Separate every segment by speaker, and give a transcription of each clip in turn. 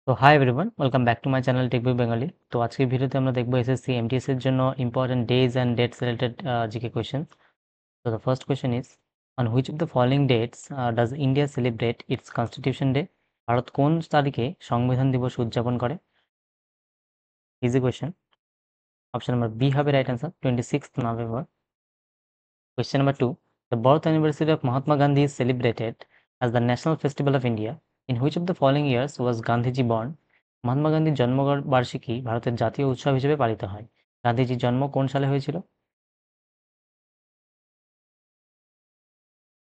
Speaker 1: তো hi everyone, welcome back to my channel Techbook Bengali. তো আজকের ভিডিওতে আমরা দেখবো এসএসসি এমটিএস এর জন্য important days and dates related GK question. তো the first question is, on which of the following dates does India celebrate its constitution day? Bharat কোন তারিখে সংবিধান দিবস উদযাপন করে? Easy question. Option number B হবে right answer, 26th November। Question number 2. The birth anniversary of Mahatma Gandhi is celebrated as the National Festival of India. In which of the following years was Gandhiji born? Mahatma গান্ধীর জন্মবার্ষিকী ভারতের জাতীয় উৎসব হিসেবে পালিত হয়। গান্ধীজির জন্ম কোন সালে হয়েছিল?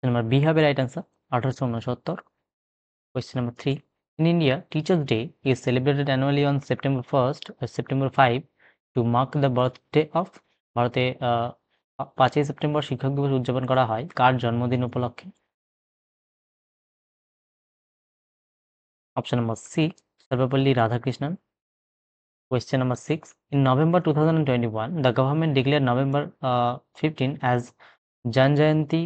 Speaker 1: নাম্বার বি হবে right answer, 1869। Question number 3. In India, Teachers' Day is celebrated annually on September 1st or September 5 to mark the birthday of, ভারতে 5ই সেপ্টেম্বর শিক্ষক দিবস উদযাপন করা হয় কার জন্মদিন উপলক্ষে? Option number C, Sarvapalli Radhakrishnan. Question number 6. In November 2021, the government declared November 15 as Janjatiya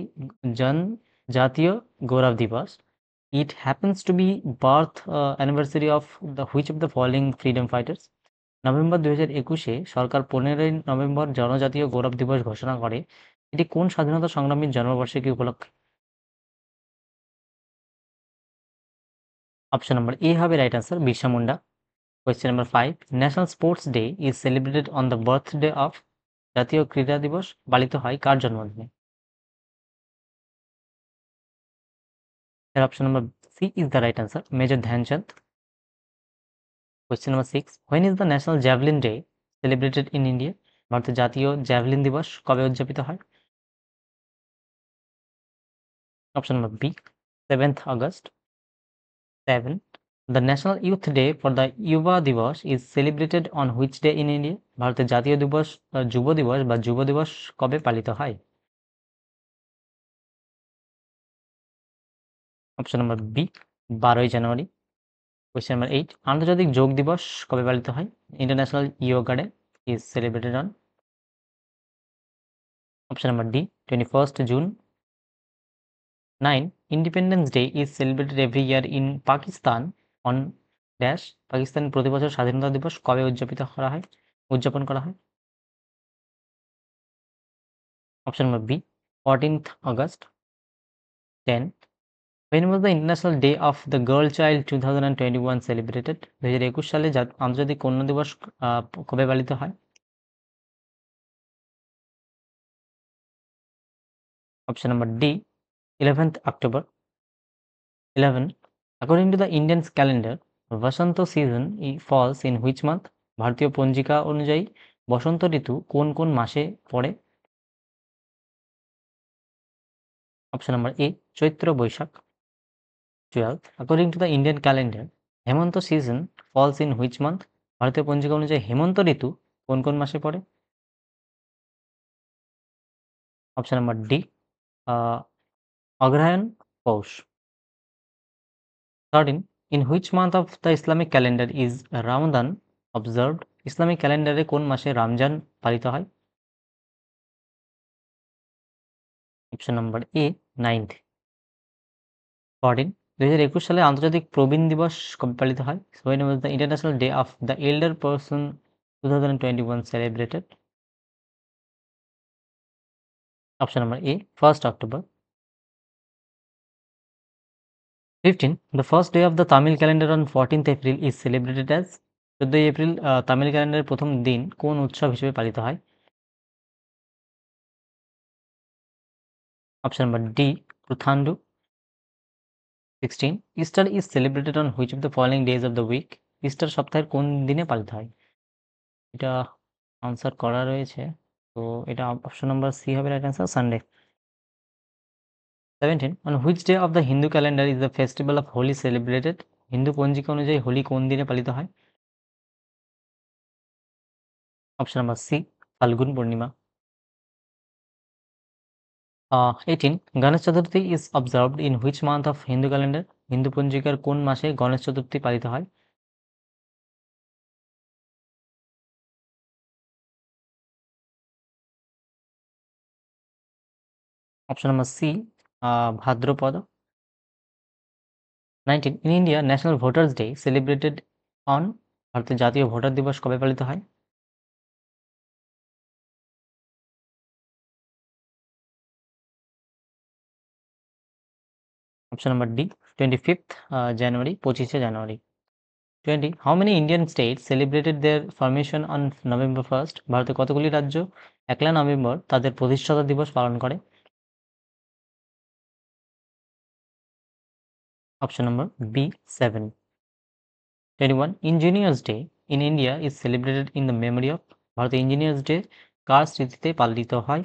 Speaker 1: Gaurav Divas. It happens to be birth anniversary of which of the following freedom fighters? নভেম্বর 2021-এ সরকার 15ই নভেম্বর জনজাতীয় গৌরব দিবস ঘোষণা করে। এটি কোন স্বাধীনতা সংগ্রামীর জন্মবার্ষিকী উপলক্ষে? অপশন নাম্বার এ হবে right answer, Birsa Munda. Question number 5. National Sports Day is celebrated on the birthday of, জাতীয় ক্রীড়া দিবস পালিত হয় কার জন্মদিনে? Option number C is the right answer, Major Dhyanchand. Question number 6. When is the National Javelin Day celebrated in India? ভারতের জাতীয় javelin দিবস কবে উদযাপিত হয়? Option number B, 7th August. 7. The National Youth Day for the Yuva Divas is celebrated on which day in India? ভারতের জাতীয় দিবস যুব দিবস বা যুব দিবস কবে পালিত হয়? অপশন নাম্বার বি, 12ই জানুয়ারি। Question number 8. আন্তর্জাতিক যোগ দিবস কবে পালিত হয়? International yoga day is celebrated on? Option number D, 21st June. 9. Independence day is celebrated every year in Pakistan on dash, Pakistan প্রতি বছর স্বাধীনতা দিবস কবে উদযাপন করা হয়? Option number B, 14th August. 10. When was the International Day of the Girl Child 2021 celebrated? 2021 সালে আন্তর্জাতিক কন্যা দিবস কবে পালিত হয়? Option number D, 11th October. 11. According to the Indian calendar, Vasanto season falls in which month? ভারতীয় পঞ্জিকা অনুযায়ী বসন্ত ঋতু কোন কোন মাসে পড়ে? Option number A, Chaitra Baisakh. 12. According to the Indian calendar, Hemanta season falls in which month? ভারতীয় পঞ্জিকা অনুযায়ী হেমন্ত ঋতু কোন কোন মাসে পড়ে? Option number D, Agrahayan, Poush. 13. In which month of the Islamic calendar is Ramadan observed? Islamic ক্যালেন্ডারে কোন মাসে রমজান পালিত হয়? অপশন নাম্বার এ, 9th। 14. 2021 সালে আন্তর্জাতিক প্রবীণ দিবস কবে পালিত হয়? When was the International Day of the Elder Person 2021 celebrated? Option number A, 1st October. 15. The first day of the Tamil calendar on 14th April is celebrated as? 14ই এপ্রিল তামিল ক্যালেন্ডারের প্রথম দিন কোন উৎসব হিসেবে পালিত হয়? Option number D, Puthandu. 16. Easter is celebrated on which of the following days of the week? Easter সপ্তাহের কোন দিনে পালিত হয়? এটা আনসার করা রয়েছে, তো এটা অপশন নাম্বার সি হবে right answer, Sunday. 17. On which day of the Hindu calendar is the festival of Holi celebrated? Hindu পঞ্জিকা অনুযায়ী হোলি কোন দিনে পালিত হয়? Option number C, Phalgun Purnima. 18. Ganesh Chaturthi is observed in which month of Hindu calendar? Hindu পঞ্জিকার কোন মাসে গণেশ চতুর্থী পালিত হয়? Option number C, Bhadrapada. 19. In India, National Voters Day celebrated on ভারতের জাতীয় ভোটার দিবস কবে পালিত হয়? Option number D 25th January, 25শে জানুয়ারি। 20 how many Indian state celebrated their formation on November 1st? ভারতের কতগুলি রাজ্য 1লা নভেম্বর তাদের প্রতিষ্ঠাতা দিবস পালন করে? Option number B 7। 21 engineers day in India is celebrated in the memory of? ভারতে ইঞ্জিনিয়ার্স ডে কার স্মৃতিতে পালিত হয়?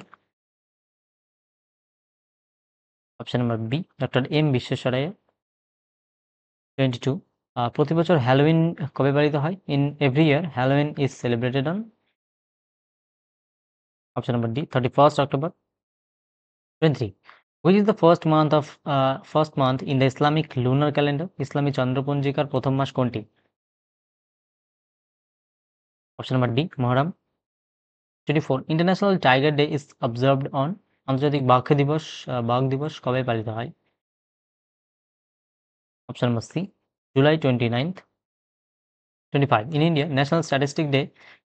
Speaker 1: Option number B doctor M বিশ্বেশ্বরাইয়া। 22 প্রতি বছর হ্যালোউইন কবে পালিত হয়? In every year Halloween is celebrated on? Option number D 31st October। 23 which is the first month in the Islamic lunar calendar? ইসলামী চন্দ্রপঞ্জিকার প্রথম মাস কোনটি? Option number D Muharram. 24 international tiger day is observed on? আন্তর্জাতিক বাঘ দিবস কবে পালিত হয়? Option number C July 29th। 25 in India national statistic day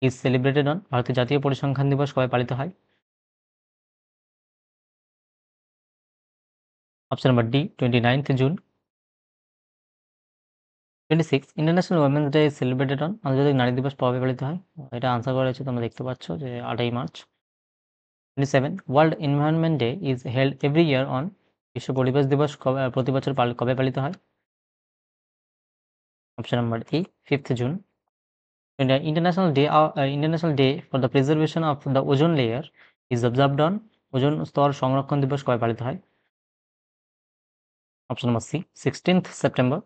Speaker 1: is celebrated on? ভারতের জাতীয় পরিসংখ্যান দিবস কবে পালিত হয়? Option number D 29th June. 26 international women's day is celebrated on? আন্তর্জাতিক নারী দিবস কবে পালিত হয়? এটা আনসার করা হয়েছে, তোমরা দেখতে পাচ্ছ যে 8ই মার্চ। 27 world environment day is held every year on? বিশ্ব পরিবেশ দিবস প্রতি বছর কবে পালিত হয়? Option number A 5th June. International day for the preservation of the ozone layer is observed on? Ozone স্তর সংরক্ষণ দিবস কবে পালিত হয়? Option number C 16th September.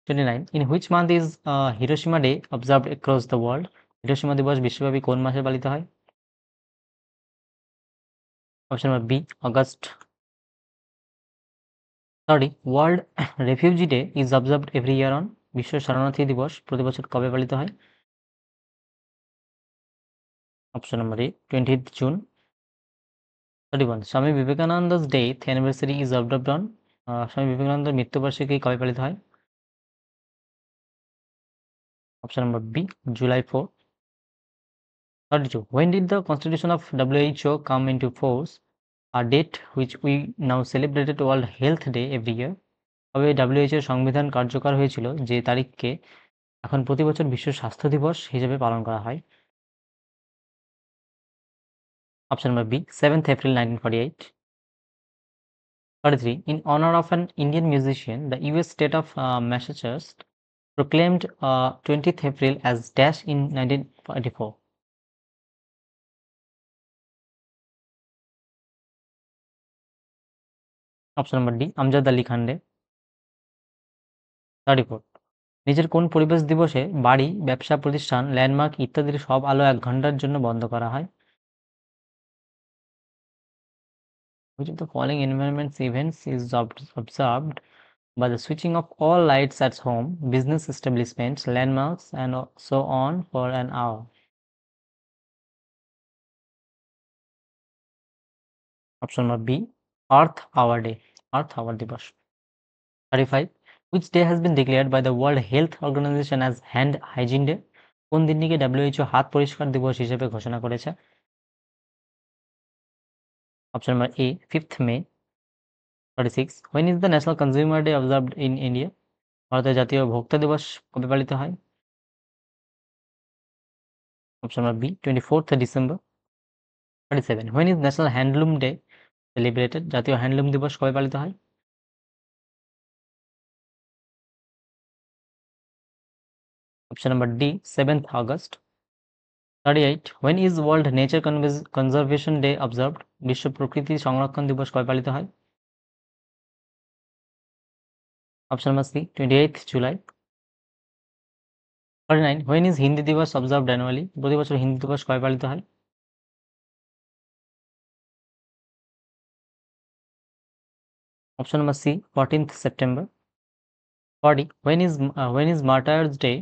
Speaker 1: 29 in which month is Hiroshima day observed across the world? Hiroshima দিবস বিশ্বব্যাপী কোন মাসে পালিত হয়? Option number B August. 30 world refugee day is observed every year on? বিশ্ব শরণার্থী দিবস প্রতি বছর কবে পালিত হয়? Option number A 20th June. 31 Swami Vivekananda's death anniversary is observed on? Swami বিবেকানন্দের মৃত্যুবার্ষিকী কবে পালিত হয়? Option number B July 4। 32 when did the constitution of WHO come into force, a date which we now celebrated world health day every year? কবে WHO এর সংবিধান কার্যকর হয়েছিল যে তারিখকে এখন প্রতি বছর বিশ্ব স্বাস্থ্য দিবস হিসেবে পালন করা হয়? Option number B 7th April 1948। 33 in honor of an Indian musician, the US state of Massachusetts proclaimed 20th April as dash in 1944? Option number D Amjad Ali Khan day. 34 নিজের কোন পরিবেশ দিবসে বাড়ি, ব্যবসা প্রতিষ্ঠান, ল্যান্ডমার্ক ইত্যাদির সব আলো 1 ঘন্টার জন্য বন্ধ করা হয়? Which of the following environments events is observed by the switching of all lights at home, business establishments, landmarks, and so on for an hour? Option number B earth hour দিবস। 35 which day has been declared by the World Health Organization as hand hygiene day? কোন দিনটিকে WHO হাত পরিষ্কার দিবস হিসেবে ঘোষণা করেছে? Option number A 5th May। 36 when is the National Consumer Day observed in India? ভারতের জাতীয় ভোক্তা দিবস কবে পালিত হয়? Option number B 24th December। 37 when is National Handloom Day celebrated? জাতীয় হ্যান্ডলুম দিবস কবে পালিত হয়? Option number D 7th August। 38 when is World Nature Conservation Day observed? বিশ্ব প্রকৃতি সংরক্ষণ দিবস কবে পালিত হয়? Option number C 28th July। 49 when is Hindi Divas observed annually? প্রতি বছর হিন্দি দিবস কবে পালিত হয়? Option number C 14th September। 40 when is Martyrs Day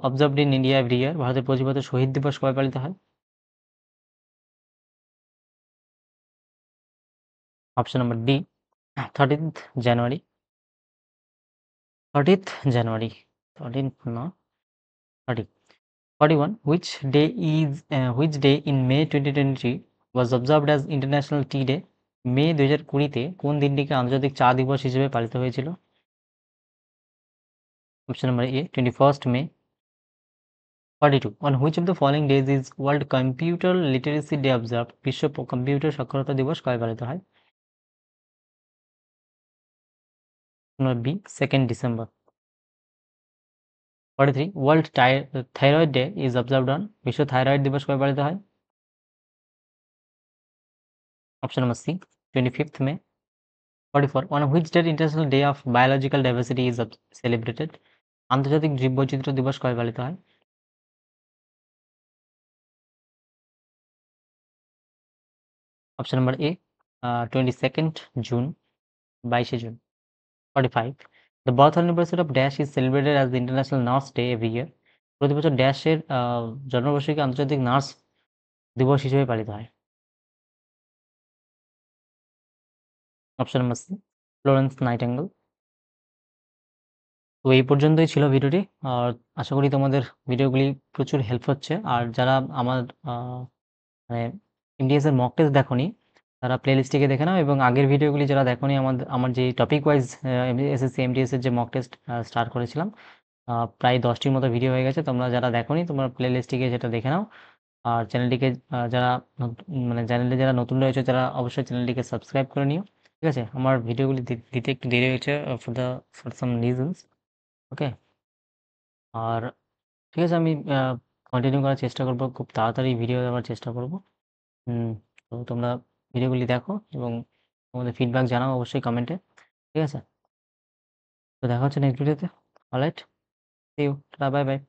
Speaker 1: observed in India every year? ভারতের প্রতি বছর শহীদ দিবস কবে পালিত হয়? Option number D 13th January। 30th January। 13th না 30 41 which day in May 2023 was observed as International Tea Day? মে 2020-তে কোন দিনটিকে আন্তর্জাতিক চা দিবস হিসেবে পালিত হয়েছিল? Option number A 21st May. 42 on which of the following days is World Computer Literacy Day observed? বিশ্ব কম্পিউটার সাক্ষরতা দিবস কবে পালিত হয়? Number B 2nd December. 43 World Thyroid Day is observed on? বিশ্ব থাইরয়েড দিবস কবে পালিত হয়? Option number C 25th May. 44 on which date International Day of Biological Diversity is celebrated? আন্তর্জাতিক জীববৈচিত্র্য দিবস কবে পালিত হয়? Option number A 22nd June, 22শে জুন. 45 the birth anniversary of Dash is celebrated as the International Nurse Day every year. প্রতি বছর ড্যাশের জন্মবার্ষিকী আন্তর্জাতিক নার্স দিবস হিসেবে পালিত হয়? Option number C Florence Nightingale. তো এই পর্যন্তই ছিল ভিডিওটি। আর আশা করি তোমাদের ভিডিওগুলি প্রচুর হেল্প হচ্ছে। আর যারা আমার মানে এমটিএস এর মক টেস্ট দেখোনি তারা প্লেলিস্টে গিয়ে দেখে নাও, এবং আগের ভিডিওগুলি যারা দেখোনি আমার যে টপিক ওয়াইজ এসএসসি এমটিএস এর যে মক টেস্ট স্টার্ট করেছিলাম, প্রায় 10টির মতো ভিডিও হয়ে গেছে। তোমরা যারা দেখোনি তোমরা প্লেলিস্টে গিয়ে সেটা দেখে নাও। আর চ্যানেলটিকে যারা মানে চ্যানেলে যারা নতুন রয়েছে তারা অবশ্যই চ্যানেলটিকে সাবস্ক্রাইব করে নিও। ঠিক আছে? আমার ভিডিওগুলি দিতে একটু দেরি হয়েছে ফর সাম রিজনস। ওকে? আর ঠিক আছে, আমি কন্টিনিউ করার চেষ্টা করব, খুব তাড়াতাড়ি ভিডিও দেওয়ার চেষ্টা করব। তো তোমরা ভিডিওগুলি দেখো এবং তোমাদের ফিডব্যাক জানাও অবশ্যই কমেন্টে। ঠিক আছে? তো দেখা হচ্ছে নেক্সট ভিডিওতে। Alright, see you, tata, bye by.